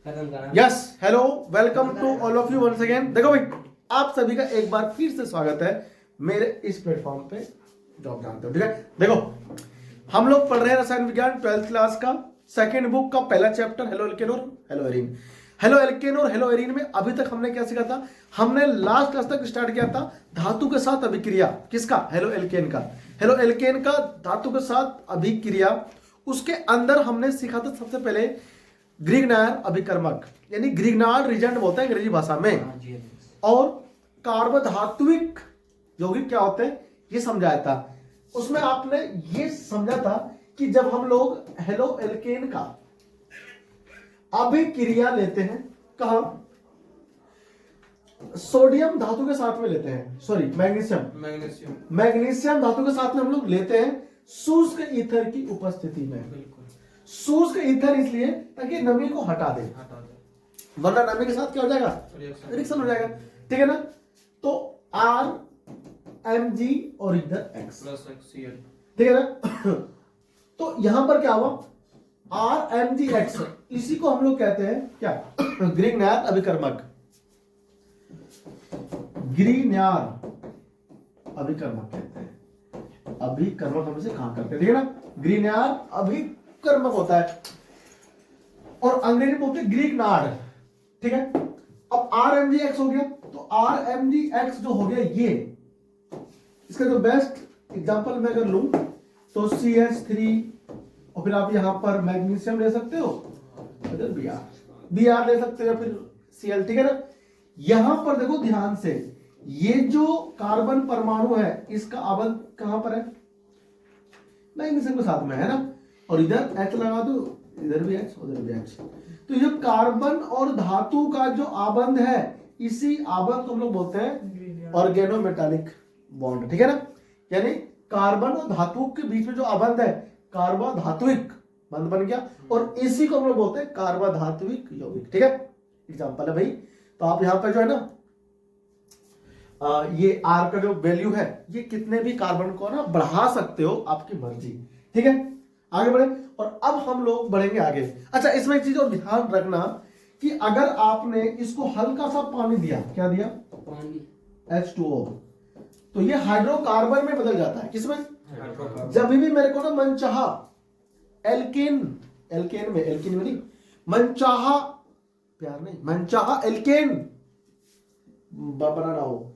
Yes, hello, welcome to all of you once again. देखो भाई, आप सभी का एक बार फिर से स्वागत है मेरे इस प्लेटफॉर्म पे जो आप जानते हो। ठीक है, देखो हम लोग पढ़ रहे हैं रसायन विज्ञान 12th क्लास का सेकेंड बुक का पहला चैप्टर हेलो एल्केन और हेलो एरीन। हेलो एल्केन और हेलो एरीन में अभी तक हमने क्या सीखा था? हमने लास्ट क्लास तक स्टार्ट किया था धातु के साथ अभिक्रिया। किसका? हेलो एल्केन का। हेलो एल्केन का धातु के साथ अभिक्रिया। उसके अंदर हमने सीखा था सबसे पहले ग्रिग्नार्ड अभिकर्मक, यानी ग्रिग्नार्ड रिजेंट बोलते हैं अंग्रेजी भाषा में, और कार्बधात्विक यौगिक क्या होते हैं ये समझाया था। उसमें आपने ये समझा था कि जब हम लोग हेलो एल्केन का अभिक्रिया लेते हैं, कहां? सोडियम धातु के साथ में लेते हैं, सॉरी मैग्नीशियम धातु के साथ में हम लोग लेते हैं शुष्क ईथर की उपस्थिति में। शुष्क ईथर इसलिए ताकि नमी को हटा दे, वरना नमी के साथ क्या हो जाएगा? रिएक्शन हो जाएगा। ठीक है ना? तो RMG और इधर X, ठीक है ना? तो यहां पर क्या हुआ? RMgX, इसी को हम लोग कहते हैं क्या? ग्रिग्नार्ड अभिकर्मक। ग्रिग्नार्ड अभिकर्मक कहते हैं। अभिकर्मक हम इसे कहां करते हैं? ठीक है ना? ग्रिग्नार्ड अभिकर्मक होता है और अंग्रेजी में बोलते हैं ग्रिग्नार्ड। ठीक है, अब RMgX हो गया, तो RMgX जो हो गया ये, इसका जो बेस्ट एग्जांपल मैं अगर लूं तो CH3, और फिर आप यहां पर मैग्नीशियम ले सकते हो, इधर Br ले सकते हो, फिर Cl। ठीक है ना? यहां पर देखो ध्यान से, ये जो कार्बन परमाणु है इसका आबंध कहां पर है? मैग्नीशियम के साथ में है ना, और इधर H लगा दो, इधर भी H, उधर भी H। तो ये कार्बन और धातु का जो आबंध है, इसी आबंध को हम लोग बोलते हैं ऑर्गेनोमेटालिक बॉन्ड। ठीक है ना? यानी कार्बन और धातु के बीच में जो आबंध है कार्बोधात्विक बंध बन गया, और इसी को हम लोग बोलते हैं कार्बोधात्विक यौगिक। ठीक है, एग्जांपल है भाई। तो आप यहां पर जो है ना, ये R का जो वैल्यू है, ये कितने भी कार्बन को ना बढ़ा सकते हो, आपकी मर्जी। ठीक है, आगे बढ़े, और अब हम लोग बढ़ेंगे आगे। अच्छा, इसमें एक चीज और ध्यान रखना कि अगर आपने इसको हल्का सा पानी दिया, क्या दिया? पानी, H2O, तो ये हाइड्रोकार्बन में बदल जाता है। किसमें? जब भी मेरे को ना मनचाहा एल्केन में नहीं, मनचाहा, प्यार नहीं, मनचाहा एल्केन बनाना हो,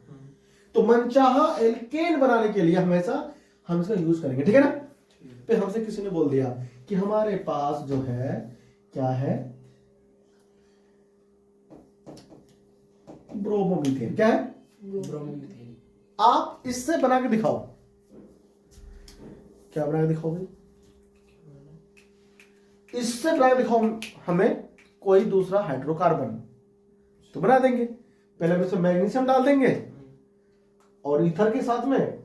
तो मनचाहा एल्केन बनाने के लिए हमेशा हम इसका यूज करेंगे। ठीक है ना? फिर हमसे किसी ने बोल दिया कि हमारे पास जो है क्या है? ब्रोमोमीथेन। क्या है? ब्रोमोमीथेन। आप इससे बना के दिखाओ। क्या बना के दिखाओ भाई? इससे बना के दिखाओ हमें कोई दूसरा हाइड्रोकार्बन, तो बना देंगे। पहले हम इसमें मैग्नीशियम डाल देंगे, और ईथर के साथ में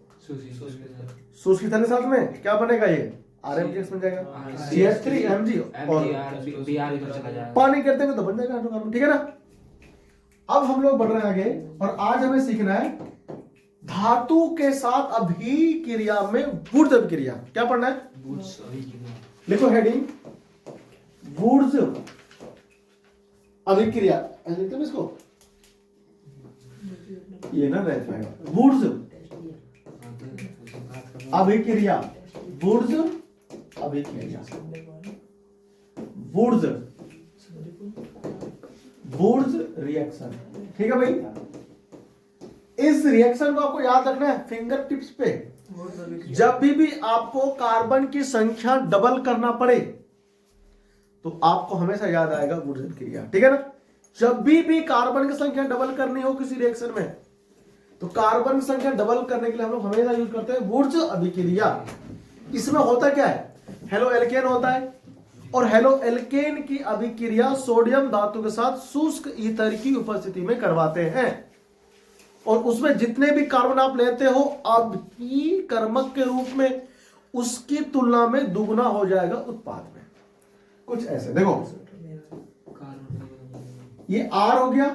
शुष्क ईथर के साथ में क्या बनेगा? ये RMgX बन जाएगा, CH3Mg, और पानी कर देंगे तो बन जाएगा हाइड्रोकार्बन। ठीक है ना? अब हम लोग बढ़ रहे हैं आगे, और आज हमें सीखना है धातु के साथ अभिक्रिया में वुड्स अभिक्रिया। क्या पढ़ना है? लिखो हेडिंग, वुड्स अभिक्रिया। लिखते हैं इसको, ये ना रह पाएगा। वुड्स अभिक्रिया, वुड्स अभिक्रिया, वुड्स रिएक्शन। ठीक है भाई, इस रिएक्शन को आपको याद रखना है फिंगर टिप्स पे। जब भी आपको कार्बन की संख्या डबल करना पड़े तो आपको हमेशा याद आएगा वुड्स अभिक्रिया। ठीक है ना? जब भी कार्बन की संख्या डबल करनी हो किसी रिएक्शन में, तो कार्बन की संख्या डबल करने के लिए हम लोग हमेशा यूज करते हैं वुड्स अभिक्रिया। इसमें होता क्या है? हेलो एल्केन होता है, और हेलो एल्केन की अभिक्रिया सोडियम धातु के साथ शुष्क ईथर की उपस्थिति में करवाते हैं, और उसमें जितने भी कार्बन आप लेते हो अभिकर्मक के रूप में, उसकी तुलना में दुगना हो जाएगा उत्पाद में। कुछ ऐसे देखो, ये R हो गया,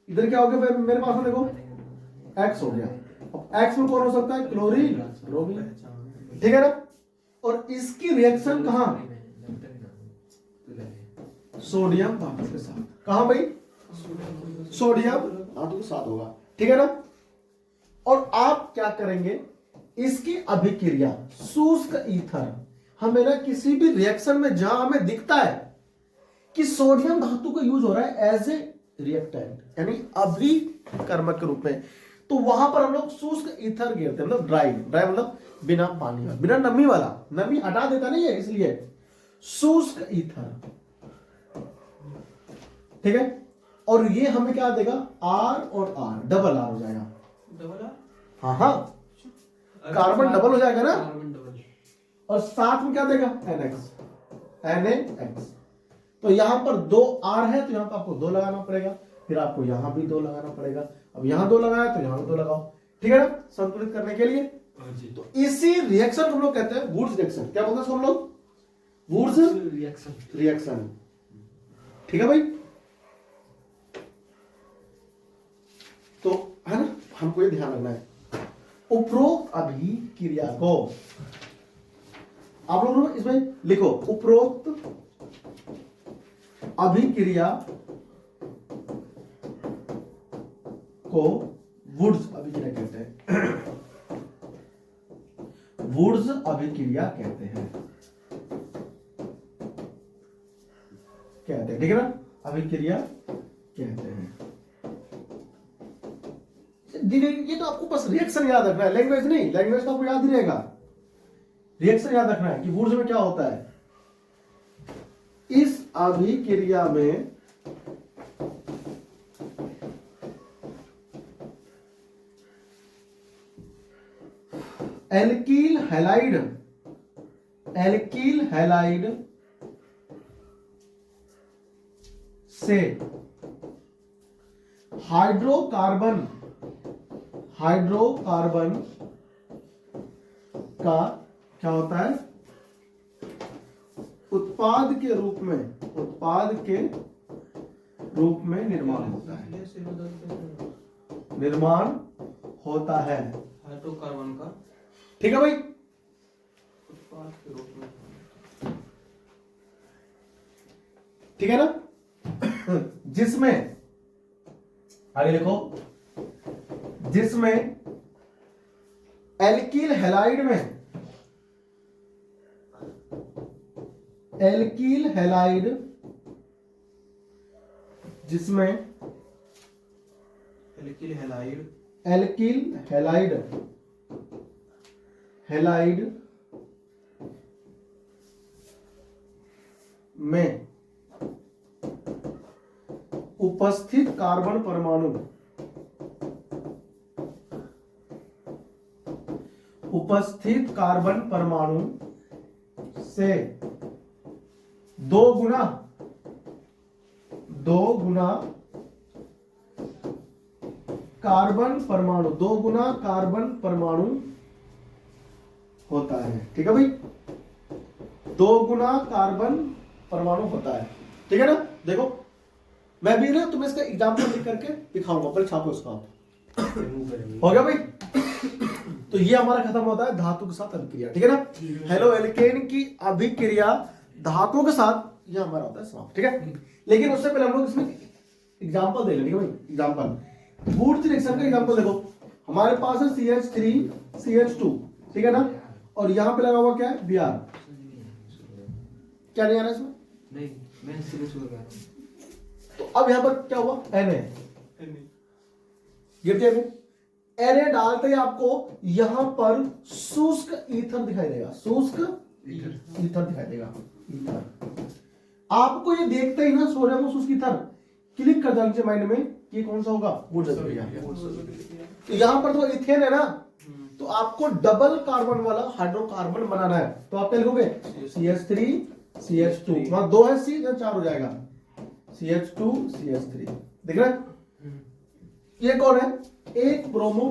इधर क्या हो गया मेरे पास में? देखो X हो गया। अब X में कौन हो सकता है? Chlorine, bromine. ठीक है ना? और इसकी रिएक्शन कहां? सोडियम धातु के साथ। कहां भाई? सोडियम धातु के साथ होगा, ठीक है ना। और आप क्या करेंगे, इसकी अभिक्रिया शुष्क ईथर, हमें ना किसी भी रिएक्शन में जहां हमें दिखता है कि सोडियम धातु का यूज हो रहा है एज ए रिएक्टेंट यानी अभिकर्मक के रूप में, तो वहां पर हम लोग शुष्क ईथर गिरते हैं, मतलब ड्राई मतलब बिना पानी वाला, बिना नमी वाला, नमी हटा देता नहीं है इसलिए शुष्क ईथर, ठीक है। और ये हमें क्या देगा, आर और आर, डबल आर हो जाएगा, डबल आर, हाँ हाँ, कार्बन डबल हो जाएगा ना, कार्बन डबल, और साथ में क्या देगा, NX, NaX। तो यहां पर 2 R है तो यहां पर आपको 2 लगाना पड़ेगा, फिर आपको यहां भी 2 लगाना पड़ेगा, अब यहां 2 लगाया तो यहां भी 2 लगाओ, ठीक है ना, संतुलित करने के लिए। तो इसी रिएक्शन को हम लोग कहते हैं वुड्स रिएक्शन। क्या बोलते हैं इसको हम लोग, वुड्स रिएक्शन, ठीक है भाई। तो है ना, हमको ये ध्यान रखना है, उपरोक्त अभिक्रिया को आप लोग इसमें लिखो, उपरोक्त अभिक्रिया को वुड्स अभिक्रिया कहते हैं, वुड्स अभिक्रिया कहते हैं, ठीक है ना, अभिक्रिया कहते हैं। ये तो आपको बस रिएक्शन याद रखना है, लैंग्वेज नहीं, लैंग्वेज तो आपको याद ही रहेगा, रिएक्शन याद रखना है कि वुड्स में क्या होता है। इस अभिक्रिया में एल्कील हैलाइड से हाइड्रोकार्बन का क्या होता है, उत्पाद के रूप में निर्माण होता है, हाइड्रोकार्बन का, ठीक है भाई। उत्पाद के रूप में, ठीक है ना, जिसमें आगे लिखो, जिसमें एल्कील हैलाइड जिसमें एल्कील हैलाइड में उपस्थित कार्बन परमाणु से 2 गुना कार्बन परमाणु होता है, ठीक है भाई, 2 गुना कार्बन परमाणु होता है, ठीक है ना। देखो मैं भी ना तुम्हें इसका एग्जांपल लिख करके दिखाऊंगा, पहले छापो इसका, हो गया भाई। तो ये हमारा खत्म होता है धातु के साथ अभिक्रिया, ठीक है ना। हेलो एल्केन की अभिक्रिया धातुओं के साथ ये हमारा होता है समाप्त, ठीक है। लेकिन उससे पहले हम लोग इसमें एग्जांपल दे लेंगे, ठीक है भाई। एग्जांपल वुड्स रिएक्शन का एग्जांपल देखो, हमारे पास है CH3 CH2, ठीक है ना, और यहां पे लगा हुआ क्या है, Br, क्या नहीं आ रहा है इसमें, नहीं मैं शुरू कर रहा हूं। तो अब यहां पर क्या हुआ, Na गिरते हैं, Na डालते ही आपको यहां पर शुष्क ईथर दिखाई देगा, शुष्क ईथर दिखाई देगा, ईथर। आपको ये देखते ही ना सोडियम और शुष्क ईथर क्लिक कर जाना माइंड में कि कौन सा होगा, वुड्स अभिक्रिया। तो यहां पर तो इथेन है ना, तो आपको डबल कार्बन वाला हाइड्रोकार्बन बनाना है, तो आप क्या लिखोगे, CH3 CH2, वहां 2 है C, 4 हो जाएगा, CH2 CH3, दिख रहा है। ये कौन है, एक ब्रोमो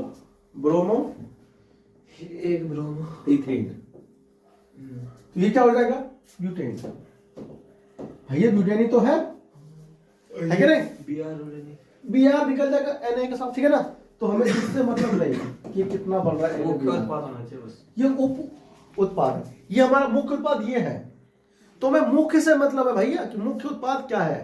इथेन, तो ये क्या हो जाएगा, ब्यूटेन। भैया ब्यूटेन ही तो है कि नहीं, Br निकल जाएगा Na के साथ, ठीक है ना। तो हमें इससे मतलब नहीं कि कितना बन रहा है, मुख्य उत्पाद होना चाहिए बस, ये उत्पाद है, ये हमारा मुख्य उत्पाद ये है। तो मैं मुख्य से मतलब है भैया कि मुख्य उत्पाद क्या है,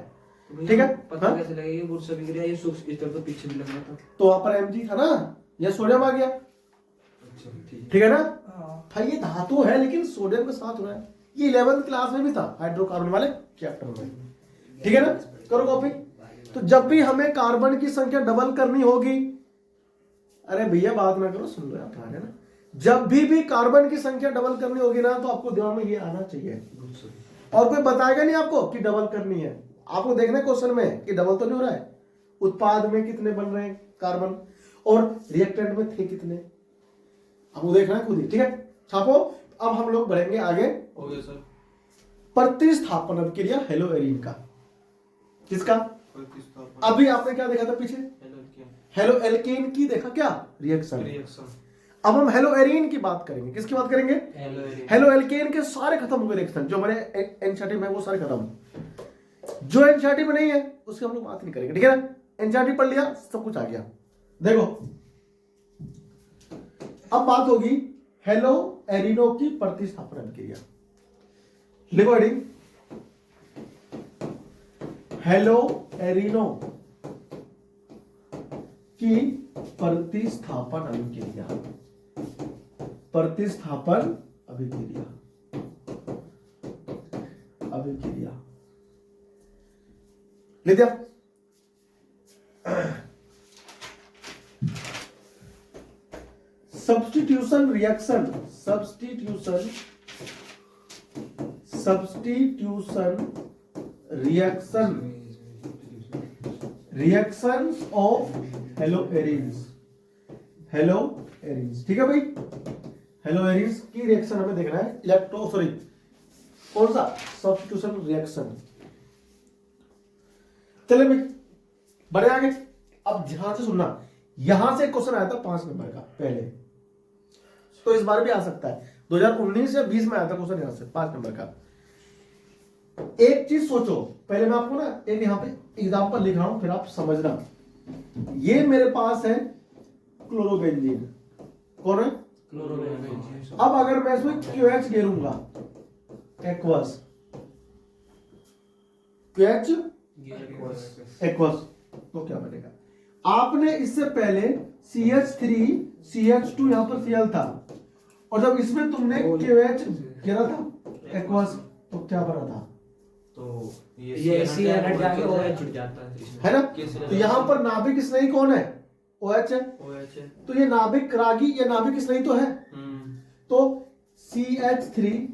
तो ठीक है? पता हाँ? कैसे लगेगा बुरसा बिगड़ा ये सूक्ष्म इस तरह तो पीछे भी लग रहा था। तो वहां पर Mg था ना, यह सोडियम आ गया, अच्छा ठीक ठीक है ना? हाँ। भाई ये धातु है लेकिन सोडियम के साथ हो रहा है, ये 11th क्लास में भी था हाइड्रोकार्बन वाले चैप्टर में, ठीक है ना? करो कॉपी। तो जब भी हमें कार्बन की संख्या डबल करनी होगी, अरे भैया बात ना करो, सुन लो यार, ध्यान है ना, जब भी कार्बन की संख्या डबल करनी होगी ना, तो आपको दिमाग में ये आना चाहिए, और कोई बताएगा नहीं आपको कि डबल करनी है, आपको देखना है क्वेश्चन में कि डबल तो नहीं हो रहा है, उत्पाद में कितने बन रहे हैं कार्बन और रिएक्टेंट में थे कितने, आपको देखना है खुद ही, ठीक है? छापो। अब हम लोग बढ़ेंगे आगे। हो गया सर। प्रतिस्थापन अभिक्रिया हेलो एरीन का, किसका? अभी आपने क्या देखा था पीछे? हेलो एल्केन की देखा क्या? रिएक्शन। अब हम हेलो एरीन की बात करेंगे, किसकी बात करेंगे? हेलो एल्केन के सारे खत्म हो गए रिएक्शन, जो हमारे एनसीईआरटी में वो सारे खत्म, जो एनसीईआरटी में नहीं है उसकी हम लोग बात नहीं करेंगे, ठीक है ना? एनसीईआरटी पढ़ लिया, सब कुछ आ गया। देखो अब बात होगी हेलो एरीनो की प्रतिस्थापन अभिक्रिया। लिखो हेडिंग, हेलो एरीनो की प्रतिस्थापन अभिक्रिया, प्रतिस्थापन अभिक्रिया, अभिक्रिया लिख दिया। Substitution reaction, substitution reaction, reactions of hello arenes, hello arenes, ठीक है भाई? हेलो एरीन्स की रिएक्शन हमें देखना है, कौन सा? Substitution reaction. चले भाई बढ़े आगे। अब ध्यान से सुनना, यहां से क्वेश्चन आया था 5 नंबर का पहले, तो इस बार भी आ सकता है, 2019 या 20 में आया था क्वेश्चन यहां से 5 नंबर का। एक चीज सोचो, पहले मैं आपको ना एक यहां पे एग्जांपल लिख रहा हूं, फिर आप समझना। ये मेरे पास है क्लोरोबेंजीन, कौन है? क्लोरोबेंजीन। अब अगर मैं इसमें QH गेरूंगा, एक्वस, QH एक्वस, तो क्या बनेगा? आपने इससे पहले CH3 CH2 यहां पर Cl था, और जब इसमें तुमने QH गिरा था एक्वस, तो क्या बना था? तो ये Cl हट जाके OH जुड़ जाता है इसमें, है ना? तो यहां पर नाभिक स्नेही कौन है? OH है। OH है। तो ये नाभिक रागी, ये नाभिक स्नेही तो है, तो CH3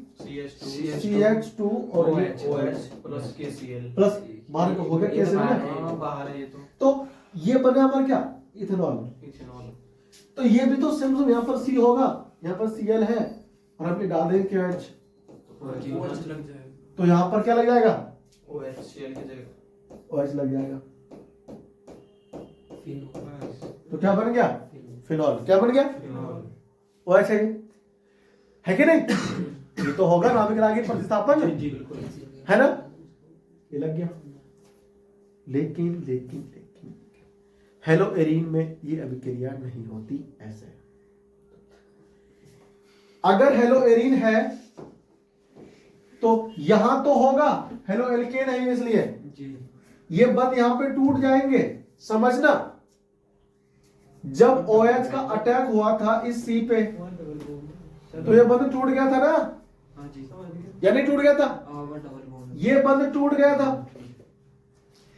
CH2 और OH प्लस KCl प्लस बाहर का हो गया कैसे ना, बाहर है ये तो ये बने हमारा क्या? इथेनॉल। इथेनॉल। तो ये भी तो सेम यहाँ पर C होगा, यहाँ पर Cl है, और हम ये डाल देंगे QH, OH लग जाएगा, तो यहाँ पर क्या लग जाएगा? OH Cl की जगह OH लग जाएगा, फिनोल। तो क्या बन गया? फिनॉल। क्या बन गया? फिनॉल। OH है कि नहीं? ये तो होगा नाभिक रागी प्रतिस्थापन, जी बिल्कुल है ना? ये लग गया। लेकिन लेकिन लेकिन हेलो एरीन में ये अभिक्रिया नहीं होती ऐसे। अगर हेलो एरीन है तो यहां तो होगा, हेलो एल्केन है इसलिए जी। ये बंद यहां पे टूट जाएंगे, समझना। जब OH का अटैक हुआ था इस C पे, तो ये बंद टूट गया था ना, हाँ जी समझ गए। या नहीं टूट गया था? Double bond. ये बंद टूट गया था,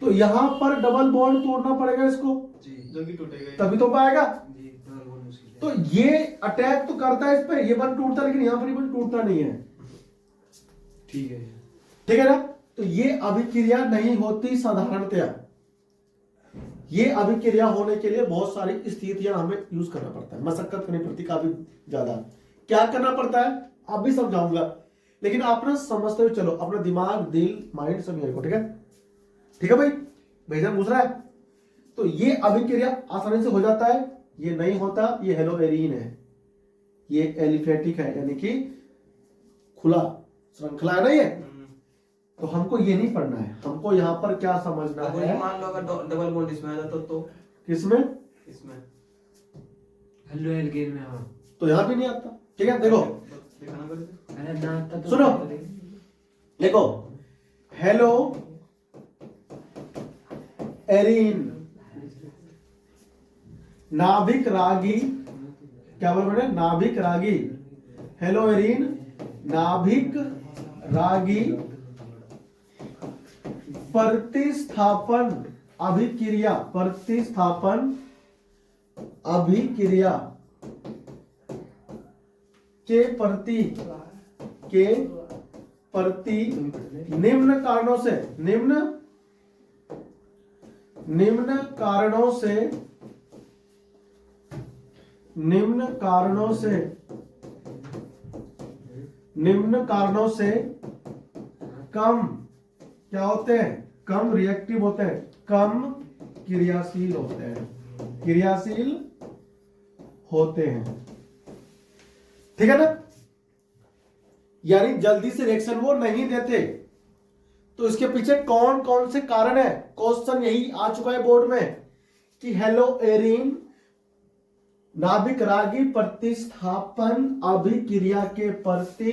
तो यहां पर डबल बॉन्ड तोड़ना पड़ेगा इसको, जी जो कि टूटेगा तभी तो पाएगा। जी, डबल बॉन्ड मुश्किल है। तो ये अटैक तो करता है इस पे, ये बंद टूटता है, लेकिन यहां पर ये बंद टूटता नहीं है, ठीक है। ठीक है ना? तो ये अभिक्रिया नहीं होती साधारणतया। ये अभिक्रिया होने के लिए बहुत सारी स्थितियां हमें यूज करना पड़ता है, मशक्कत करनी पड़ती है काफी ज्यादा। क्या करना पड़ता है आप भी समझाऊंगा, लेकिन आप ना समझते हुए चलो, अपना दिमाग दिल माइंड सब यहीं को, ठीक है? ठीक है भाई, भैया पूछ रहा है। तो ये अभिक्रिया आसानी से हो जाता है, ये नहीं होता, ये हेलो एरीन है, ये एलिफेटिक है, यानी कि खुला श्रृंखला है ना ये। तो हमको ये नहीं पढ़ना है, हमको यहाँ पर क्या समझना अगर है? मान लो अगर डबल बॉन्ड इसमें आ जाता तो किसमें? इसमें हेलो एल्केन में। हाँ तो यहाँ भी नहीं आता, ठीक है? देखो दिखाना पड़ेगा। अरे ना आता तो सुनो। लिखो हेलो एरीन नाभिक रागी, क्या बोल रहे हैं? नाभिक रागी। हेलो एरीन नाभिक रागी प्रतिस्थापन अभिक्रिया, प्रतिस्थापन अभिक्रिया के प्रति निम्न कारणों से, निम्न कारणों से कम क्या होते हैं? कम रिएक्टिव होते हैं, कम क्रियाशील होते हैं, क्रियाशील होते हैं। ठीक है ना? यानी जल्दी से रिएक्शन वो नहीं देते। तो इसके पीछे कौन कौन से कारण है? क्वेश्चन यही आ चुका है बोर्ड में कि हेलो एरीन नाभिक रागी प्रतिस्थापन अभिक्रिया के प्रति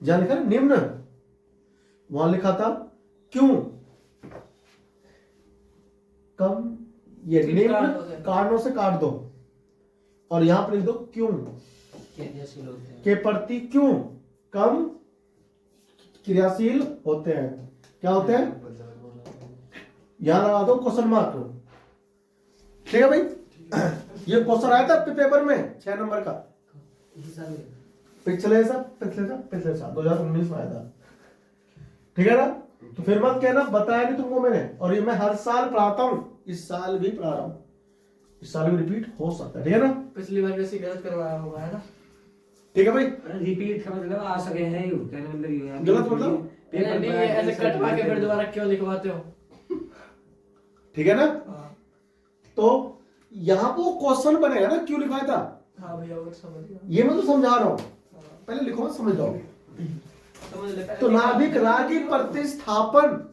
जानकर निम्न, वहां लिखा था क्यों कम, ये निम्न कारणों से काट दो और यहां पर लिख दो क्यों क्रियाशील होते हैं। के प्रति क्यों कम क्रियाशील होते हैं। क्या होते हैं? यहां लगा दो क्वेश्चन मार्क। ठीक है भाई? ये क्वेश्चन आया था आपके पेपर में 6 नंबर का, पिछले साल 2019 में आया था। ठीक है ना? तो फिर मत कहना बताया नहीं तुमको मैंने, और ये मैं हर साल पढ़ाता हूं, इस साल भी पढ़ा रहा हूं, इस साल भी रिपीट हो सकता है। ठीक है ना? पिछली बार वैसे गलत करवाया होगा, है ना? ठीक है भाई? रिपीट का मतलब आ सके हैं यू, कहने मतलब ये है गलत मतलब? पेपर नहीं, ऐसे कटवा के फिर दोबारा क्यों लिखवाते हो? ठीक है ना? हाँ तो यहां पर क्वेश्चन बनेगा ना क्यों लिखवाया था, हाँ भैया वो समझ गया। ये मैं तो समझा रहा हूं, पहले लिखो समझ जाओ। समझ ले तो नाभिक रागी प्रतिस्थापन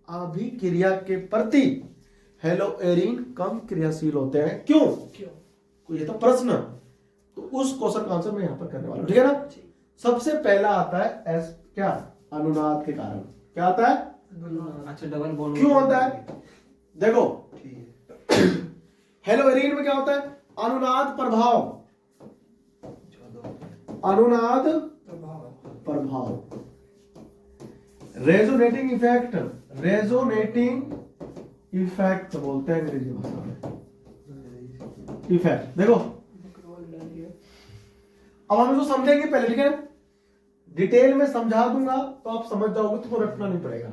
अभिक्रिया के प्रति हेलो एरीन कम क्रियाशील होते हैं क्यों? क्यों? ये तो प्रश्न, तो उस क्वेश्चन का आंसर मैं यहां पर करने वाला हूं। ठीक है ना? सबसे पहला आता है एस, क्या? अनुनाद के कारण। क्या आता है? अच्छा डबल बॉन्ड क्यों होता है? देखो ठीक है। हेलो एरीन में क्या होता है? अनुनाद प्रभाव, अनुनाद प्रभाव, रेजोनेटिंग इफेक्ट, रेजोनेटिंग इफेक्ट बोलते हैं अंग्रेजी भाषा में, इफेक्ट। देखो अब हम इसको समझेंगे पहले, ठीक है? डिटेल में समझा दूंगा तो आप समझ जाओगे, तो रटना नहीं पड़ेगा।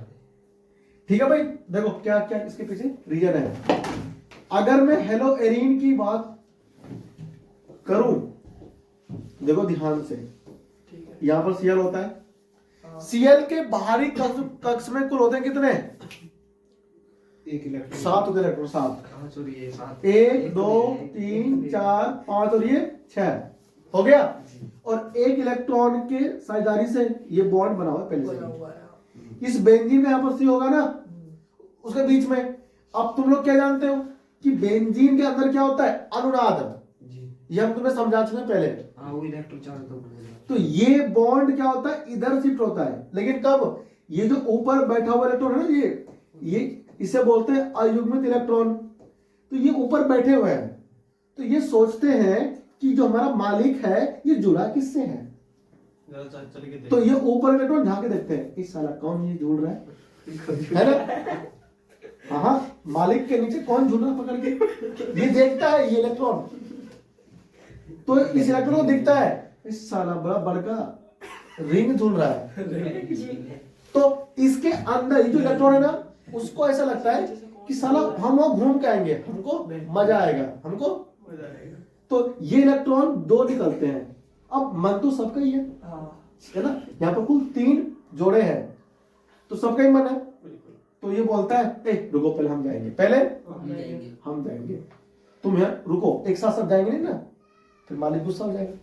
ठीक है भाई? देखो क्या क्या इसके पीछे रीजन है। अगर मैं हेलो एरीन की बात करूं, देखो ध्यान से, ठीक है। यहां पर सीएल होता है, सीएल के बाहरी कक्ष में कुल होते हैं कितने? एक इलेक्ट्रॉन 7 होते हैं इलेक्ट्रॉन, 7। हाँ सॉरी ये 7 1 2 3 4 5 और ये 6 हो गया। और एक इलेक्ट्रॉन के साझेदारी से ये बॉन्ड बना हुआ है पहले बना से। हुआ है। इस बेंजीन का यहाँ पर सी होगा ना, उसके बीच में। अब तुम लोग क्या जानते हो कि बेंजीन के अंदर क्या होता है? अनुनाद। जी ये हम तुम्हें समझा चुके हैं पहले। हाँ वो इलेक्ट्रॉन चार्ज तो तो ये बॉन्ड क्या होता है? इधर शिफ्ट होता है, लेकिन कब? ये जो ऊपर बैठा हुआ इलेक्ट्रॉन है ना, ये इसे बोलते हैं अयुग्मित इलेक्ट्रॉन। तो ये ऊपर बैठे हुए हैं, तो ये सोचते हैं कि जो हमारा मालिक है ये जुड़ा किससे है। चल के देख। तो ये ऊपर इलेक्ट्रॉन झाके देखते हैं, इस साला कौन ये जुड़ रहा है ना? हाँ, मालिक के नीचे कौन जुड़ रहा है पकड़ के, ये देखता है ये इलेक्ट्रॉन। तो इस इलेक्ट्रॉन को दिखता है, इस साला बड़ा बड़का रिंग झूल रहा है। तो इसके अंदर ये जो इलेक्ट्रॉन है ना, उसको ऐसा लगता है कि साला हम वहां घूम के आएंगे, हमको मजा आएगा, हमको मजा आएगा। तो ये इलेक्ट्रॉन 2 निकलते हैं। अब मन तो सबका ही है ना? यहाँ पर कुल 3 जोड़े हैं, तो सबका ही मन है। तो ये बोलता है ए रुको, पहले हम जाएंगे, पहले हम जाएंगे, तुम यहाँ रुको, एक साथ सब जाएंगे नहीं ना, फिर मालिक गुस्सा हो जाएगा।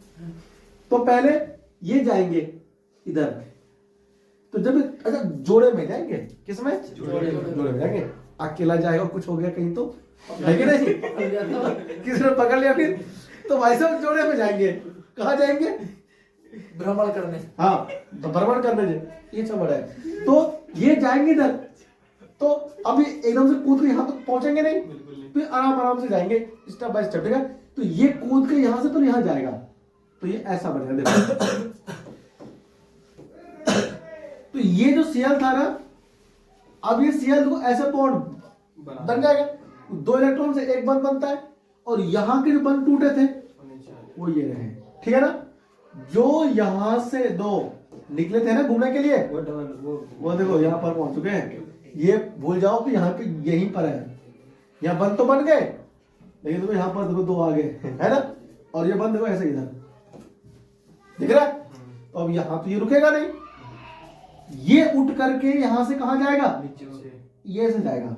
तो पहले ये जाएंगे इधर। तो जब अच्छा जोड़े में जाएंगे, किसमें? जोड़े में जाएंगे। अकेला जाएगा, कुछ हो गया कहीं तो है कि नहीं, किसी ने पकड़ लिया फिर, तो भाई साहब जोड़े में जाएंगे। कहाँ जाएंगे? भ्रमण करने। हाँ तो भ्रमण करने ये सब बड़ा है। तो ये जाएंगे इधर, तो अभी एकदम से कूद के यहाँ तक पहुंचेंगे नहीं, बिल्कुल नहीं। फिर आराम आराम से जाएंगे स्टेप बाय स्टेप, ठीक है। तो ये कूद के यहाँ से तो यहाँ जाएगा, तो ये ऐसा बनेगा देखो। तो ये जो सीएल था ना, अब ये सीएल को ऐसे बॉन्ड बन जाएगा, 2 इलेक्ट्रॉन से एक बंद बनता है, और यहाँ के जो बंद टूटे थे वो ये रहे, ठीक है ना। जो यहाँ से 2 निकले थे ना घूमने के लिए, वो डबल वो देखो यहाँ पर पहुंच चुके हैं। ये भूल जाओ कि यहाँ पे यहीं पर है, यहाँ बंद तो बन गए, लेकिन देखो यहाँ पर देखो 2 आ गए, है ना। और ये बंद देखो ऐसे इधर दिख रहा है। तो अब यहाँ तो ये रुकेगा नहीं, ये उठ करके यहाँ से कहाँ जाएगा, ये ऐसे जाएगा,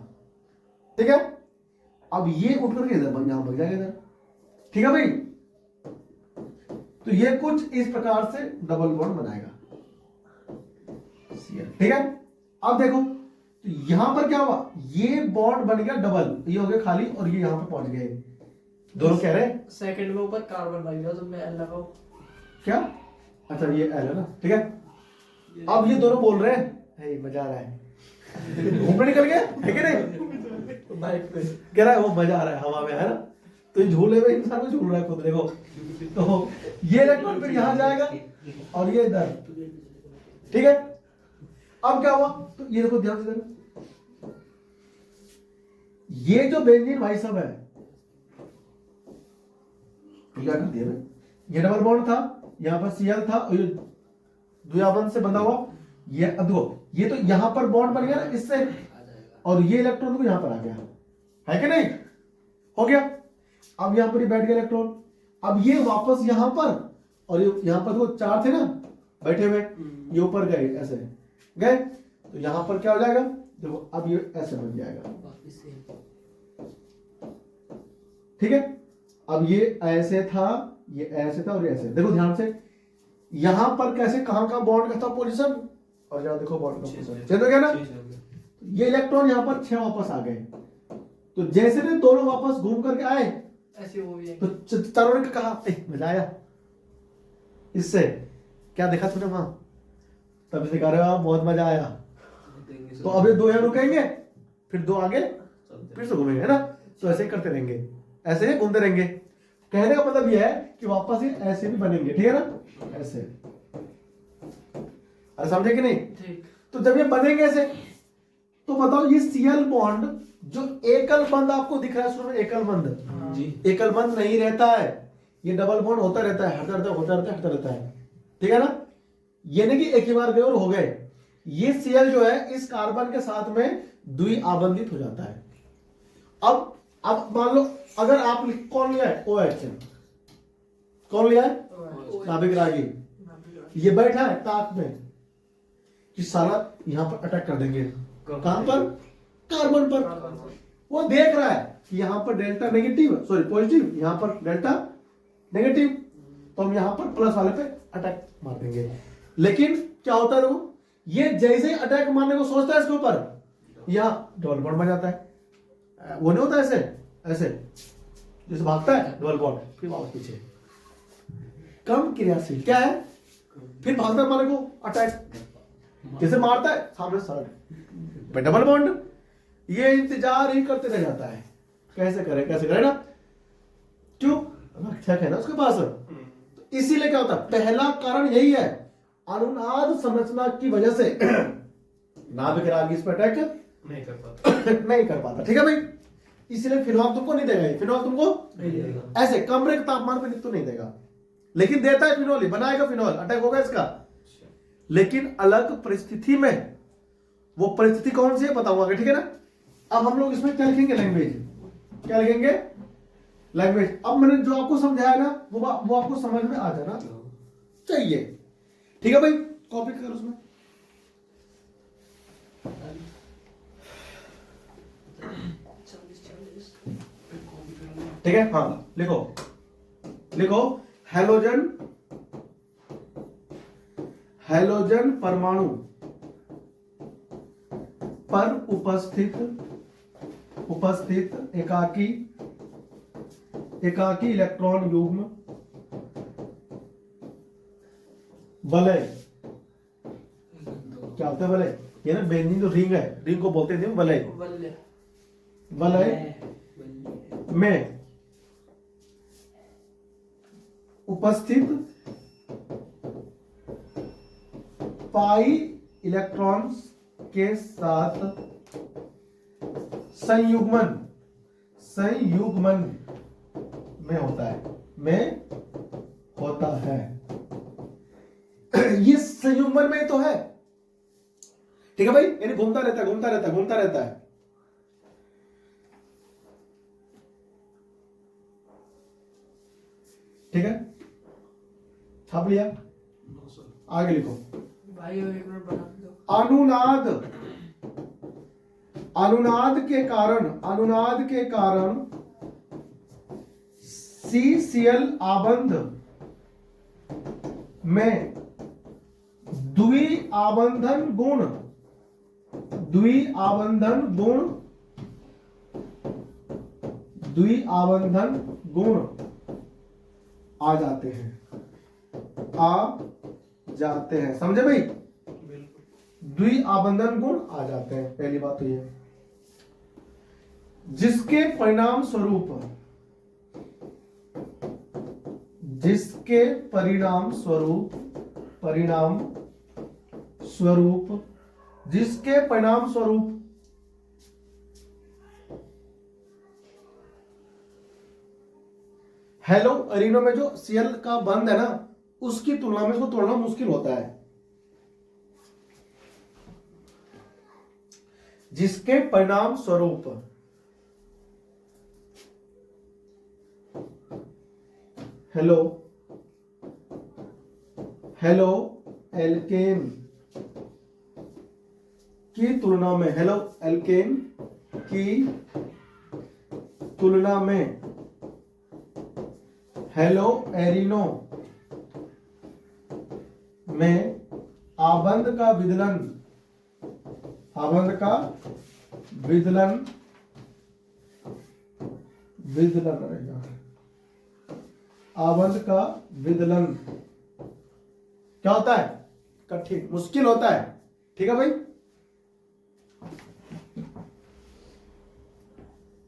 ठीक है। अब ये उठ करके इधर यहाँ भाग जाएगा इधर, ठीक है भाई। तो ये कुछ इस प्रकार से डबल बॉन्ड बनाएगा, ठीक है। अब देखो तो यहां पर क्या हुआ, ये बॉन्ड बन गया डबल, ये हो गया खाली, और ये यहां पर पहुंच गए। दोनों कह रहे हैं सेकंड में ऊपर कार्बन बन गया, तो मैं एल लगाऊं क्या, अच्छा ये एल है ना, ठीक है। अब ये दोनों बोल रहे हैं, हे मजा आ रहा है, घूमने निकल गया है कि नहीं, बाइक पे कह रहा है वो मजा आ रहा है हवा में, है ना। तो ये झूले में इंसान को झूल रहा है खुद, देखो। तो ये इलेक्ट्रॉन फिर यहां जाएगा और ये इधर, ठीक है। अब क्या हुआ, तो ये देखो ध्यान से देखो, ये जो बेंजीन भाई सब है, क्या कर दिया मैं, ये डबल बॉन्ड था, यहां पर सीएल था, और ये द्विआबंध से बंधा हुआ, ये अब देखो ये तो यहां पर बॉन्ड बन गया ना इससे, और ये इलेक्ट्रॉन को यहां पर आ गया, है कि नहीं, हो गया। अब यहां पर ही बैठ गया इलेक्ट्रॉन, अब ये वापस यहां पर, और ये यहां पर देखो 4 थे ना बैठे हुए, ये ऊपर गए ऐसे गए, तो यहां पर क्या हो जाएगा, देखो अब ये ऐसे बन जाएगा, ठीक है। अब ये ऐसे था, ये ऐसे था, और ये ऐसे, देखो ध्यान से, यहां पर कैसे कहां का बॉन्ड का था पोजीशन, और यहां देखो बॉन्ड का पोजीशन चेंज हो गया ना। ये इलेक्ट्रॉन यहां पर 6 वापस आ गए, तो जैसे ने दोनों वापस घूम करके आए, ऐसे वो भी है। तो चारों ने कहा मजा आया, इससे क्या देखा तूने वहां, तब से कह रहे हो बहुत मजा आया। तो अब ये 2 यहाँ रुकेंगे, फिर 2 आगे फिर से घूमेंगे, है ना। तो ऐसे ही करते रहेंगे, ऐसे ही घूमते रहेंगे। कहने का मतलब यह है कि वापस ये ऐसे भी बनेंगे, ठीक है ना, ऐसे। अरे समझे कि नहीं। ठीक। तो जब ये बनेंगे ऐसे, तो बताओ ये सीएल बॉन्ड जो एकल बंद आपको दिख रहा है शुरू में, एकल बंद जी। एकल बंद नहीं रहता है, ये डबल बॉन्ड होता रहता है, हटता रहता है, होता रहता है, हटता रहता है, ठीक है ना। ये नहीं कि एक ही बार गए और हो गए, ये सीएल जो है इस कार्बन के साथ में द्विआबंधित हो जाता है। अब मान लो अगर आप कौन लिया है, OH कौन लिया है, नाभिक रागी, ये बैठा है ताक में कि साला यहां पर अटैक कर देंगे, कहां पर, कार्बन पर। वो देख रहा है कि यहां पर डेल्टा नेगेटिव, सॉरी पॉजिटिव, यहां पर डेल्टा नेगेटिव, तो हम यहां पर प्लस वाले पे अटैक मार देंगे। लेकिन क्या होता है लोगों, ये जैसे ही अटैक मारने को सोचता है इसके ऊपर, यहां डबल बॉन्ड बन जाता है, वो नहीं होता ऐसे ऐसे जैसे भागता है डबल बॉन्ड, फिर वापस पीछे, कम क्रियाशील क्या है, फिर भागता है मारने को, अटैक जैसे मारता है सामने सर डबल बॉन्ड, ये इंतजार ही करते रह जाता है, कैसे करे ना, क्यों, रक्षक है ना उसके पास। तो इसीलिए क्या होता है, पहला कारण यही है, अनुनाद संरचना की वजह से नाभिक रागी इस पर अटैक नहीं कर पाता नहीं कर पाता, ठीक है भाई। इसलिए फिनॉल तुमको नहीं देगा, फिनॉल तुमको नहीं देगा। ऐसे कमरे के तापमान पे तो नहीं देगा, लेकिन देता है फिनॉल, बनाएगा फिनॉल, अटैक होगा इसका, लेकिन अलग परिस्थिति में। वो परिस्थिति कौन सी है बताऊंगा, ठीक है ना। अब हम लोग इसमें क्या लिखेंगे, लैंग्वेज, क्या लिखेंगे, लैंग्वेज। अब मैंने जो आपको समझाया ना वो आपको समझ में आ जाना चाहिए, ठीक है भाई। कॉपी कर उसमें, ठीक है, हाँ लिखो लिखो, हैलोजन परमाणु पर उपस्थित एकाकी इलेक्ट्रॉन युग्म वलय क्या होता है वलय? ये ना बेंजीन जो रिंग है, रिंग को बोलते हैं वलय। वल्य वलय में उपस्थित पाई इलेक्ट्रॉन्स के साथ संयुग्मन संयुग्मन में होता है, में होता है। ये संयुग्मन में तो है, ठीक है भाई, यानी घूमता रहता है, घूमता रहता है, घूमता रहता है। ठीक है, छाप लिया, आगे लिखो। भाई एक मिनट बना दो। अनुनाद अनुनाद के कारण CCl आबंध में द्विआबंधन गुण आ जाते हैं, समझे भाई? द्विआबंधन गुण आ जाते हैं। पहली बात तो ये, जिसके परिणाम स्वरूप हेलो एरिनो में जो Cl का बंध है ना, उसकी तुलना में इसको तोड़ना मुश्किल होता है। जिसके परिणाम स्वरूप हेलो एल्केन की तुलना में हेलो एरिनो में आबंध का विदलन रहेगा। आबंध का विदलन क्या होता है? कठिन, मुश्किल होता है। ठीक है भाई,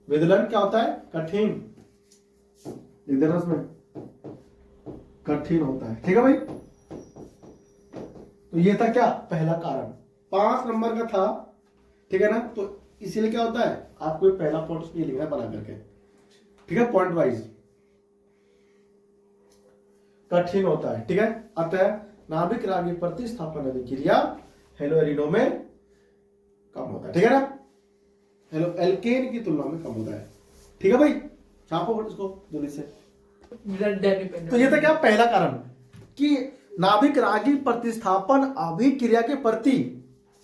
विदलन क्या होता है? कठिन, लिख देना उसमें, कठिन होता है। ठीक है भाई, तो ये था क्या? पहला कारण, 5 नंबर का था। ठीक है ना? तो इसीलिए क्या होता है, आपको पहला पॉइंट ये लिखना बना करके, ठीक है, पॉइंट वाइज। कठिन होता है, ठीक है। अतः नाभिक रागी प्रतिस्थापन अभिक्रिया हेलो एरिनो में कम होता है, ठीक है ना। हेलो एल्केन की तुलना में कम होता है, ठीक है भाई। छापो इसको जल्दी से। तो ये था क्या? पहला कारण कि नाभिक रागी प्रतिस्थापन अभिक्रिया के प्रति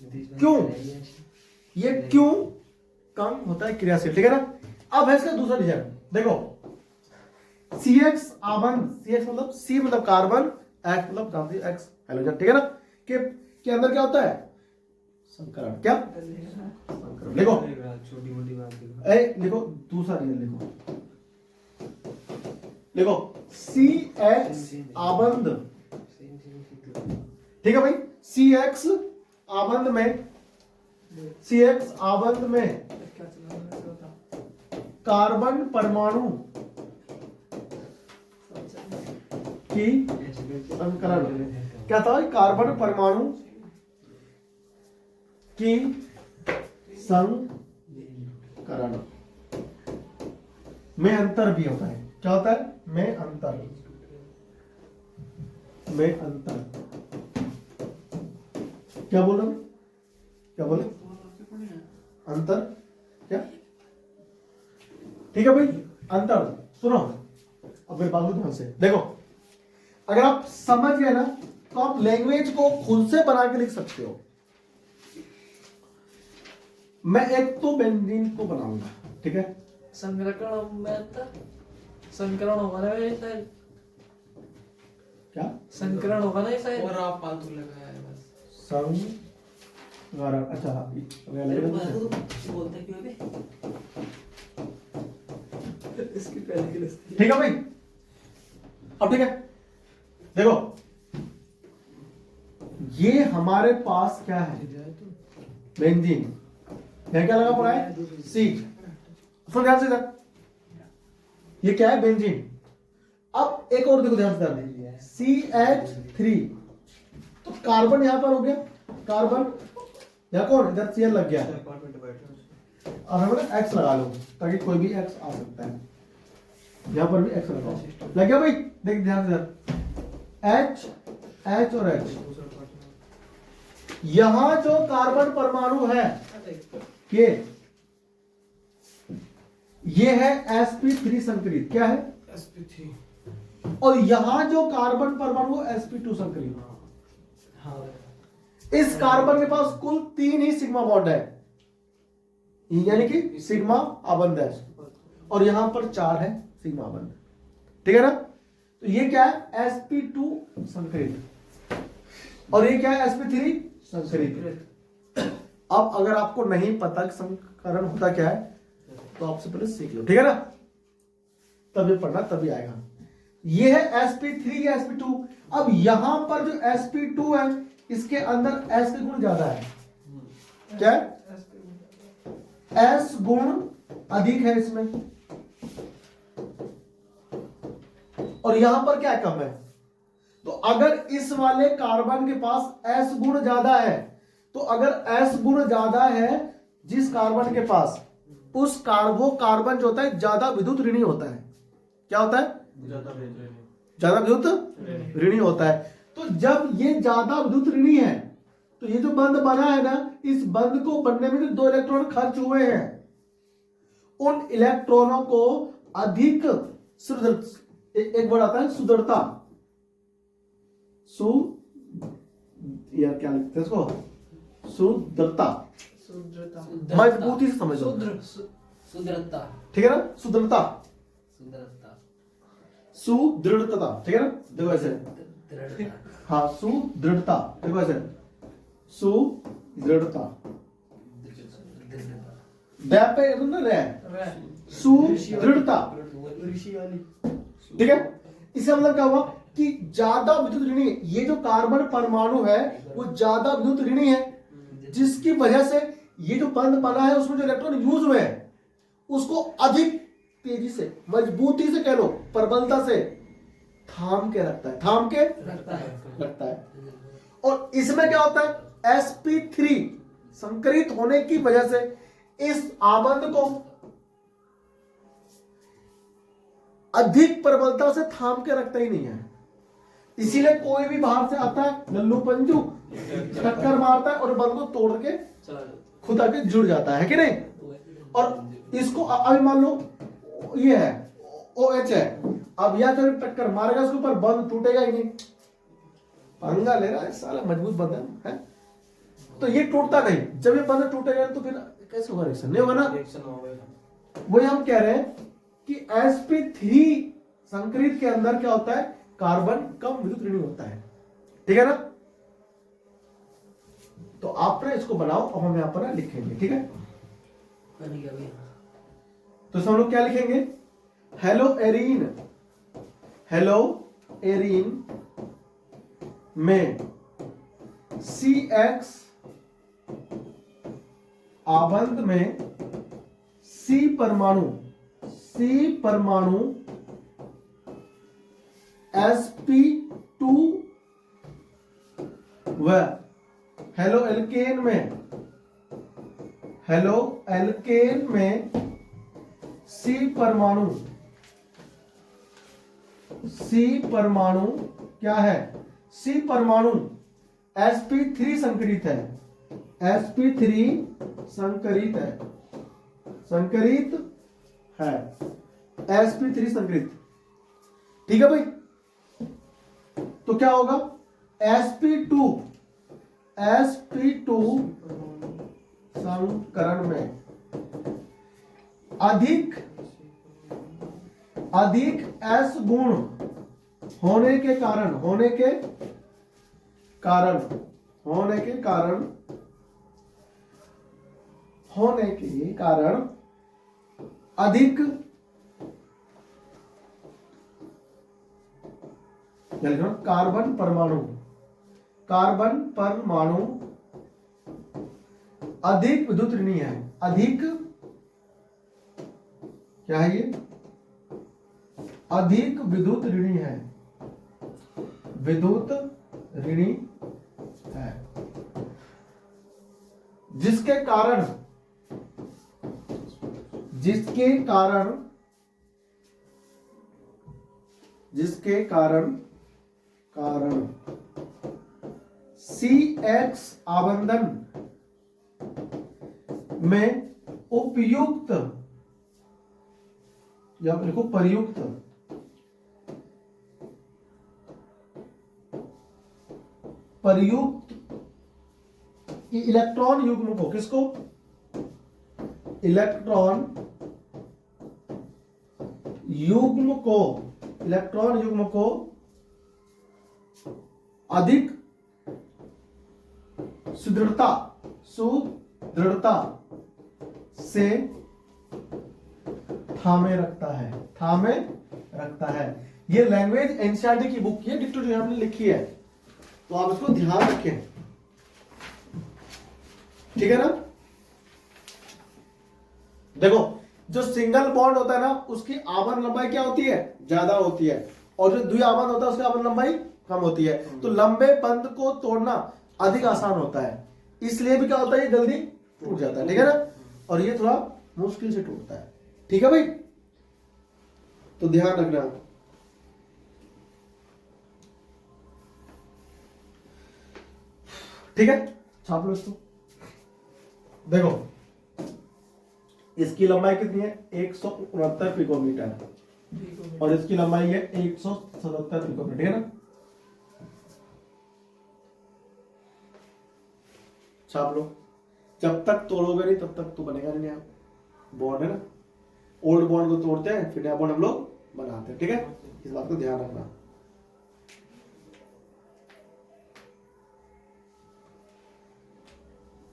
क्यों, ये क्यों कम होता है क्रियाशील, ठीक है ना। अब है इसका दूसरा रीजन, देखो CX आबंध, CX मतलब C मतलब कार्बन, X मतलब जानते हैं X हेलोजन, ठीक है ना। के अंदर क्या होता है? संकरण, क्या संकरण। लिखो छोटी मोटी बात लिखो दूसरा रीजन लिखो CX आबंध, ठीक है भाई। CX आबंध में कार्बन परमाणु की संकरण, क्या था? कार्बन परमाणु की संकरण में अंतर भी होता है। क्या होता है? में अंतर, क्या बोल रहे हो? क्या बोले? अंतर, क्या? ठीक है भाई, अंतर। सुनो अब मेरे बात को ध्यान से देखो, अगर आप समझ गए ना तो आप लैंग्वेज को खुद से बना के लिख सकते हो। मैं एक तो बेंजीन को बनाऊंगा, ठीक है। संकरण होगा ना ये शायद, क्या संकरण होगा ना ये शायद। और आप फालतू लगाया है बस। संकरण, अच्छा बोलते क्यों बे? इसकी पहले की लिस्ट। ठीक है भाई। अब ठीक है, देखो ये हमारे पास क्या है, बेंजीन। यहां क्या लगा पड़ा है, सी। सुन ध्यान से इधर, ये क्या है, बेंजीन। अब एक और देखो ध्यान से ध्यान, CH3, तो कार्बन यहां पर हो गया, कार्बन या कौन, इधर CL लग गया, अपार्टमेंट बैठे और हमने X लगा लो ताकि कोई भी X आ सकता है, यहां पर भी X लगाओ, लग गया भाई। देख ध्यान से, H H और H, दूसरा अपार्टमेंट यहां जो कार्बन परमाणु है ये है sp3 संकरित, क्या है, SP3 और यहां जो कार्बन परमाणु sp2 संकरित। हाँ इस कार्बन के पास कुल 3 ही सिग्मा बॉन्ड है, यानी कि सिग्मा आबंध है, और यहां पर 4 है सिग्मा आबंध, ठीक है ना। तो ये क्या है, sp2 संकरित, और ये क्या है, sp3 संकरित। अब अगर आपको नहीं पता कि संकरण होता क्या है, तो आपसे पहले सीख लो, ठीक है ना, तब ये पढ़ना तभी आएगा। ये है sp3 या sp2। अब यहां पर जो sp2 है, इसके अंदर s के गुण ज्यादा है, क्या है, s गुण अधिक है इसमें, और यहां पर क्या कम है। तो अगर इस वाले कार्बन के पास s गुण ज्यादा है, तो अगर s गुण ज्यादा है जिस कार्बन के पास, उस वो कार्बन जो होता है ज्यादा विद्युत ऋणी होता है, क्या होता है, ज्यादा विद्युत ऋणी होता है। तो जब ये ज्यादा विद्युत ऋणी है, तो ये जो बंध बना है ना, इस बंध को बनने में जो 2 इलेक्ट्रॉन खर्च हुए हैं, उन इलेक्ट्रॉनों को अधिक एक वर्ड आता है सुदृढ़ता, यार क्या लिखते हैं इसको, सुदृढ़ता, मजबूती से समझ लो, सुदृढ़ता, ठीक है ना, सुदृढ़ता, सुदृढ़ता, सुदृढ़ता, ठीक है ना, देखो ऐसे, दृढ़ता, हाँ सुदृढ़ता, देखो ऐसे, सुदृढ़ता, दै पे ना रे, सुदृढ़ता, ऋषि वाली, ठीक है। इसका मतलब क्या हुआ कि ज्यादा विद्युत ऋणी, ये जो कार्बन परमाणु है वो ज्यादा विद्युत ऋणी है, जिसकी वजह से ये जो बंध बना है उसमें जो इलेक्ट्रॉन यूज हुए हैं उसको अधिक तेजी से, मजबूती से कह लो, प्रबलता से थाम के रखता है, थाम के रखता है। और इसमें क्या होता है, sp3 संकरित होने की वजह से इस आबंध को अधिक प्रबलता से थाम के रखता ही नहीं है, इसीलिए कोई भी बाहर से आता है लल्लू पंजू टक्कर मारता है और बंध को तोड़ के खुद आके जुड़ जाता है कि नहीं। और इसको अभी मान लो ये है OH है, अब या तो टक्कर मारेगा उसके ऊपर, बंध टूटेगा ही नहीं, पंगा ले रहा है साला, मजबूत बंध है, तो ये टूटता नहीं। जब ये बंध टूटेगा तो फिर कैसे होगा, रिएक्शन नहीं होगा ना। रिएक्शन होगा, वही हम कह रहे हैं कि sp3 संकरित के अंदर क्या होता है, कार्बन कम विद्युत ऋणी होता है, ठीक है ना। तो आप ना इसको बनाओ, अब हम यहां पर ना लिखेंगे, ठीक है। बन गया भैया। तो हम लोग क्या लिखेंगे, हेलो एरीन, हेलो एरीन में CX आबंध में C परमाणु sp2 व हेलो एल्केन में C परमाणु क्या है, C परमाणु sp3 संकरित है, sp3 संकरित है, sp3 संकरित, ठीक है भाई। तो क्या होगा, sp2 संकरण में अधिक S गुण होने के कारण अधिक कार्बन कार्बन परमाणु अधिक विद्युत ऋणी है। अधिक क्या है ये? अधिक विद्युत ऋणी है। विद्युत ऋणी है, जिसके कारण CX आबंधन में उपयुक्त या लिखो प्रयुक्त इलेक्ट्रॉन युग्म को, किसको? इलेक्ट्रॉन युग्म को अधिक सुदृढ़ता से थामे रखता है। ये लैंग्वेज एनसीईआरटी की बुक की है, डिक्टो जो हमने लिखी है, तो आप इसको ध्यान रखें, ठीक है ना। देखो, जो सिंगल बॉन्ड होता है ना, उसकी आवरण लंबाई क्या होती है? ज्यादा होती है, और जो द्विआवरण होता है उसकी आवरण लंबाई कम होती है। तो लंबे बंध को तोड़ना अधिक आसान होता है, इसलिए भी क्या होता है, ये जल्दी टूट जाता है, ठीक है ना। और ये थोड़ा मुश्किल से टूटता है, ठीक है भाई, तो ध्यान रखना। ठीक है, छाप लो इसको। देखो, इसकी लंबाई कितनी है? 169 पिकोमीटर, और इसकी लंबाई है 177 पिकोमीटर, ठीक है ना। छाप लो। जब तक तोड़ोगे नहीं तब तक तो बनेगा नहीं नया बॉन्ड, है ना। ओल्ड बॉन्ड को तोड़ते हैं, फिर नया बॉन्ड हम लोग बनाते हैं, ठीक है। इस बात को ध्यान रखना।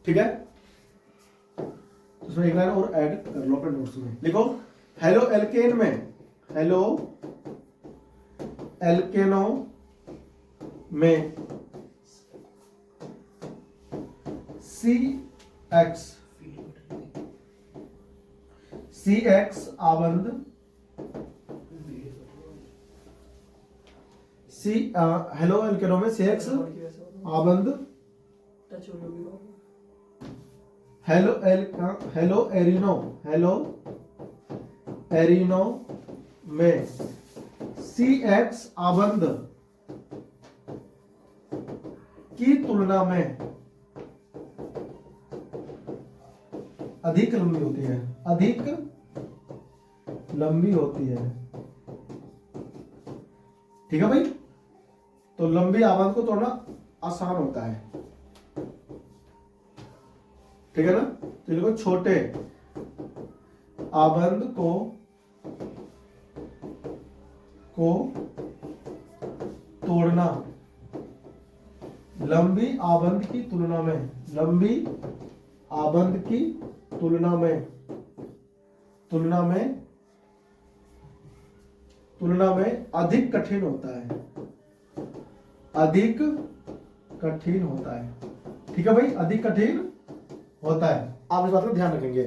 ठीक है, इसमें एक लाइन और ऐड कर लो अपने नोट्स में। लिखो, हेलो एल्केन एल्केनो में CX आबंध हेलो एल्केनो में CX आबंध हेलो एरिनो में CX आबंध की तुलना में अधिक लंबी होती है, ठीक है भाई। तो लंबी आबंध को तोड़ना आसान होता है, ठीक है ना। तो देखो, छोटे आबंध को तोड़ना लंबी आबंध की तुलना में अधिक कठिन होता है, ठीक है भाई, अधिक कठिन होता है। आप इस बात को ध्यान रखेंगे।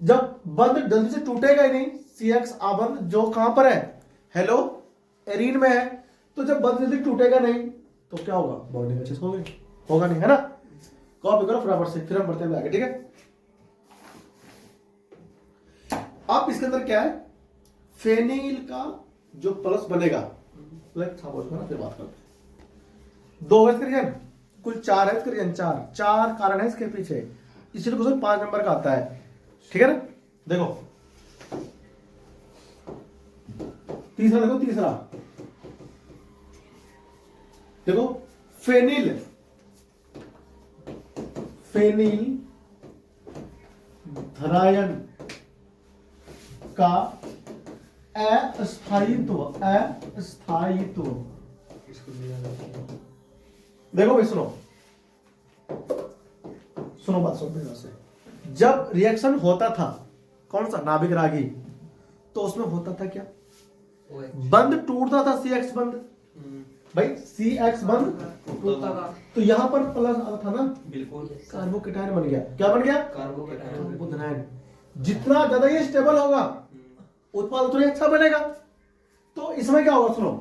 जब बंध जल्दी से टूटेगा ही नहीं, CX आबंध जो कहां पर है, हेलो एरीन में है, तो जब बंध जल्दी टूटेगा नहीं तो क्या होगा? बॉन्डिंग अच्छे से होगा नहीं, है ना। कॉपी करो फटाफट से, फिर हम बढ़ते हैं आगे, ठीक है। आप इसके अंदर क्या है, फेनिल का जो प्लस बनेगा, फिर बात करते हैं। 2 है इसका रीजन, कुल 4 है इसका रीजन, 4 कारण है इसके पीछे, इसलिए क्वेश्चन 5 नंबर का आता है, ठीक है ना। देखो, तीसरा देखो, फेनिल धरायन का अस्थायित्व देखो भाई, सुनो बात सुनो से। जब रिएक्शन होता था कौन सा, नाभिक रागी, तो उसमें होता था क्या, बंद टूटता था CX बंद, भाई CH बंद, टूटता था तो यहाँ पर प्लस था ना, बिल्कुल कार्बोकेटायन बन गया। क्या बन गया? कार्बोकेटायन कार्बोधनायन। जितना ज्यादा ये स्टेबल होगा उत्पाद उतना ही अच्छा बनेगा। तो इसमें क्या होगा सुनो,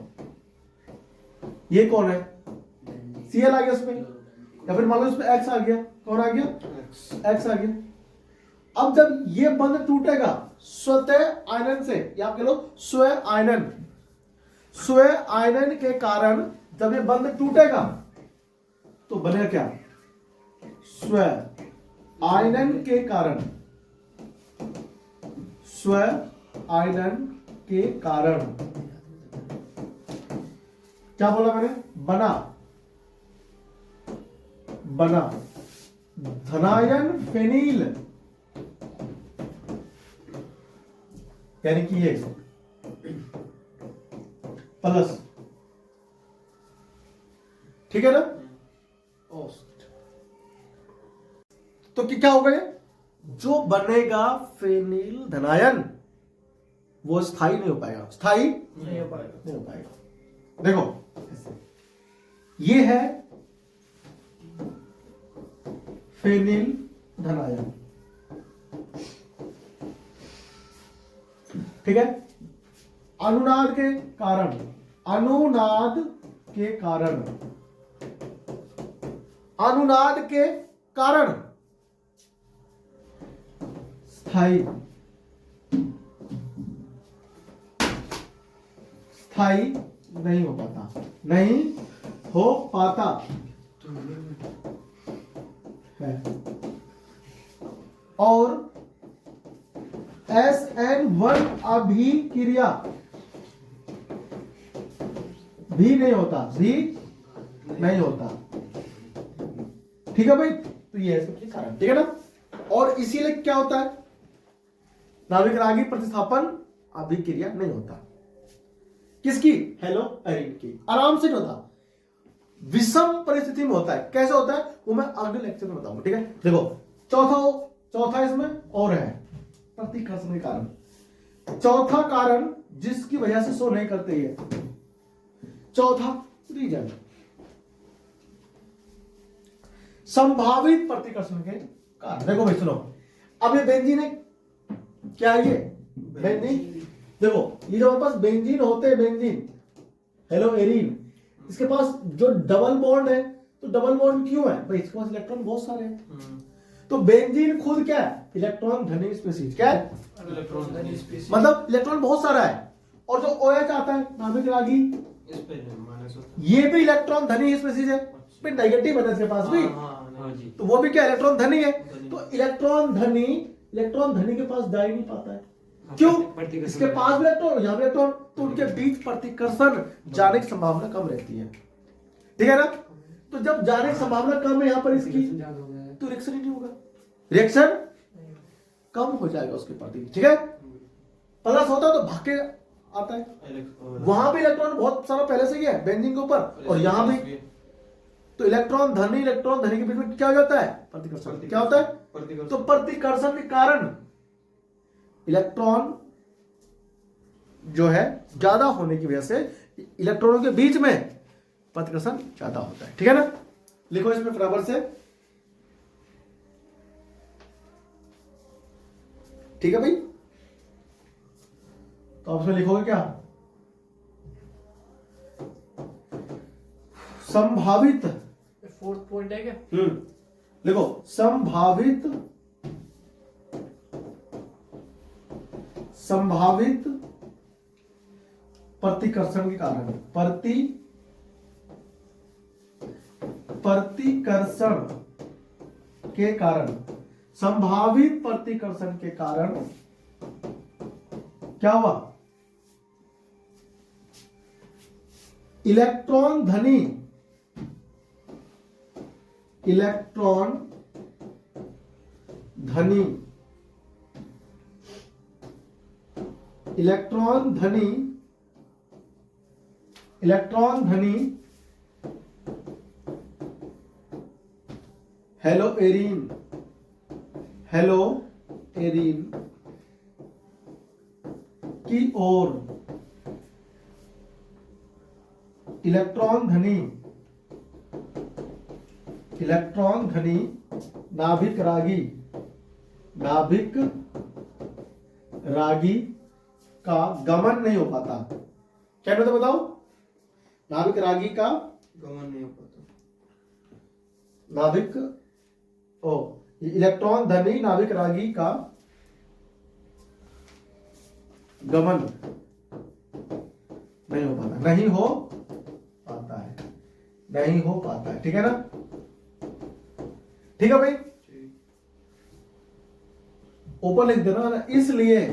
ये कौन है? Cl आ गया इसमें, या फिर मान लो इसमें X आ गया। कौन आ गया? X आ गया। अब जब ये बंध टूटेगा स्वतः आयनन से, या आप कह लो स्व आयनन, स्व आयनन के कारण जब ये बंध टूटेगा तो बनेगा क्या? स्व आयनन के कारण, स्व आयनन के कारण क्या बोला मैंने? बना धनायन फेनिल, यानी कि ये प्लस, ठीक है ना? तो क्या होगा ये? जो बनेगा फेनिल धनायन वो स्थायी नहीं हो पाएगा, स्थायी नहीं हो पाएगा। नहीं हो पाएगा। देखो ये है फेनिल धनायन, ठीक है? अनुनाद के कारण, अनुनाद के कारण, अनुनाद के कारण स्थायी, स्थायी नहीं हो पाता, नहीं हो पाता है। और SN1 अभिक्रिया भी नहीं होता, भी नहीं होता, ठीक है भाई? तो ये है सबके कारण, ठीक है ना? और इसीलिए क्या होता है? नाभिक रागी प्रतिस्थापन अभिक्रिया नहीं होता। किसकी? हेलो एरिन की। आराम से नहीं होता, विषम परिस्थिति में होता है। कैसे होता है वो मैं अगले लेक्चर में बताऊंगा, ठीक है? देखो चौथा इसमें और है प्रतिकर्षण के कारण। चौथा कारण जिसकी वजह से सो नहीं करते ये, चौथा रीजन संभावित प्रतिकर्षण के कारण। देखो भाई सुनो, अब ये बेंजीन है, क्या है ये? बेंजीन। देखो ये जो हमारे पास बेंजीन होते हैं, बेंजीन हेलो एरीन, इसके पास जो डबल बॉन्ड है, तो डबल बॉन्ड क्यों है भाई? इसके पास इलेक्ट्रॉन बहुत सारे हैं। तो बेंजीन खुद क्या है? इलेक्ट्रॉन धनी स्पीशीज। क्या है? इलेक्ट्रॉन धनी स्पीशीज, मतलब इलेक्ट्रॉन बहुत सारा है। और जो OH आता है नाभिक रागी, इस पे माइनस होता है। ये भी इलेक्ट्रॉन धनी स्पीशीज है, फिर नेगेटिव है इसके पास भी, हाँ जी। तो वो भी क्या इलेक्ट्रॉन धनी है। धनी। तो इलेक्ट्रॉन धनी के पास जा ही नहीं पाता है। क्यों? प्रतिकर्षण इसके पास भी इलेक्ट्रॉन, यहाँ भी इलेक्ट्रॉन, तो उनके बीच प्रतिकर्षण जाने की संभावना कम रहती है, ठीक है ना? तो जब जाने की संभावना कम है यहाँ पर इसकी, ज्यादा हो गया है। तो रिएक्शन ही नहीं होगा, रिएक्शन कम हो जाएगा उसके प्रति, ठीक है? प्लस होता है तो भाग के आता है। वहां भी इलेक्ट्रॉन बहुत सारा पहले से ही है बेंजीन के ऊपर, और यहाँ भी। तो इलेक्ट्रॉन धनी के बीच में क्या हो जाता है? प्रतिकर्षण। क्या होता है? तो प्रतिकर्षण के कारण इलेक्ट्रॉन जो है ज्यादा होने की वजह से इलेक्ट्रॉनों के बीच में प्रतिकर्षण ज्यादा होता है, ठीक है ना? लिखो इसमें बराबर से, ठीक है भाई? तो आप इसमें लिखोगे क्या? संभावित, फोर्थ पॉइंट है क्या? लिखो संभावित प्रतिकर्षण के कारण, प्रतिकर्षण के कारण, संभावित प्रतिकर्षण के कारण क्या हुआ? इलेक्ट्रॉन धनी, इलेक्ट्रॉन धनी, इलेक्ट्रॉन धनी, इलेक्ट्रॉन धनी हेलो एरीन, हेलो एरीन की ओर इलेक्ट्रॉन धनी नाभिक रागी का गमन नहीं हो पाता। क्या कहते बताओ? नाभिक रागी का गमन नहीं हो पाता। इलेक्ट्रॉन धनी नाभिक रागी का गमन नहीं हो पाता, नहीं हो पाता है। ठीक है ना? ठीक है भाई, ऊपर लिख देना ना। इसलिए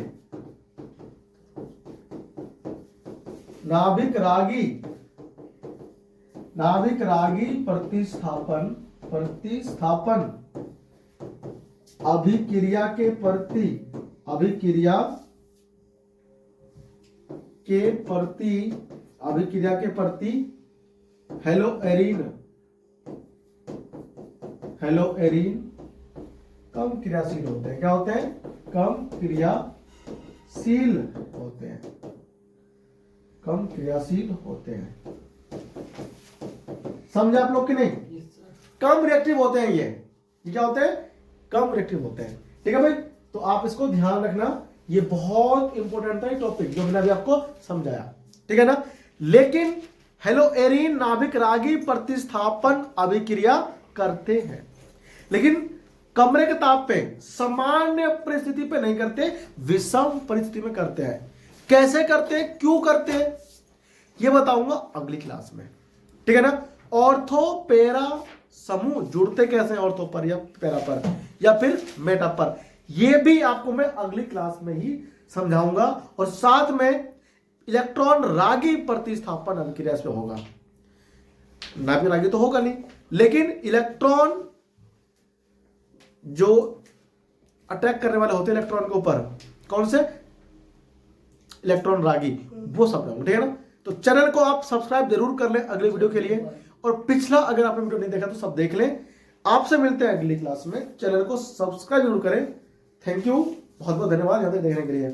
नाभिक रागी प्रतिस्थापन अभिक्रिया के प्रति हेलो एरीन कम क्रियाशील होते हैं। क्या होते हैं? कम क्रियाशील होते हैं। समझे आप लोग कि नहीं? कम रिएक्टिव होते हैं ये क्या होते हैं? कम रिएक्टिव होते हैं। ठीक है भाई, तो आप इसको ध्यान रखना, ये बहुत इंपॉर्टेंट था ये टॉपिक जो मैंने अभी आपको समझाया। ठीक है ना? लेकिन हेलो एरीन नाभिक रागी प्रतिस्थापन अभिक्रिया करते हैं, लेकिन कमरे के ताप पे, सामान्य परिस्थिति पे नहीं करते, विषम परिस्थिति में करते हैं। कैसे करते हैं, क्यों करते हैं, ये बताऊंगा अगली क्लास में। ठीक है ना? ऑर्थो पैरा समूह जुड़ते कैसे हैं, ऑर्थो पर या पैरा पर या फिर मेटा पर, ये भी आपको मैं अगली क्लास में ही समझाऊंगा। और साथ में इलेक्ट्रॉन रागी प्रतिस्थापन अभिक्रिया पे होगा। नाभिक रागी तो होगा नहीं, लेकिन इलेक्ट्रॉन जो अटैक करने वाले होते हैं इलेक्ट्रॉन के ऊपर, कौन से? इलेक्ट्रॉन रागी, वो समझाऊंगा। ठीक है ना? तो चैनल को आप सब्सक्राइब जरूर कर लें अगले वीडियो के लिए, और पिछला अगर आपने वीडियो नहीं देखा तो सब देख लें। आपसे मिलते हैं अगली क्लास में। चैनल को सब्सक्राइब जरूर करें। थैंक यू, बहुत बहुत धन्यवाद यहाँ तक देखने के लिए।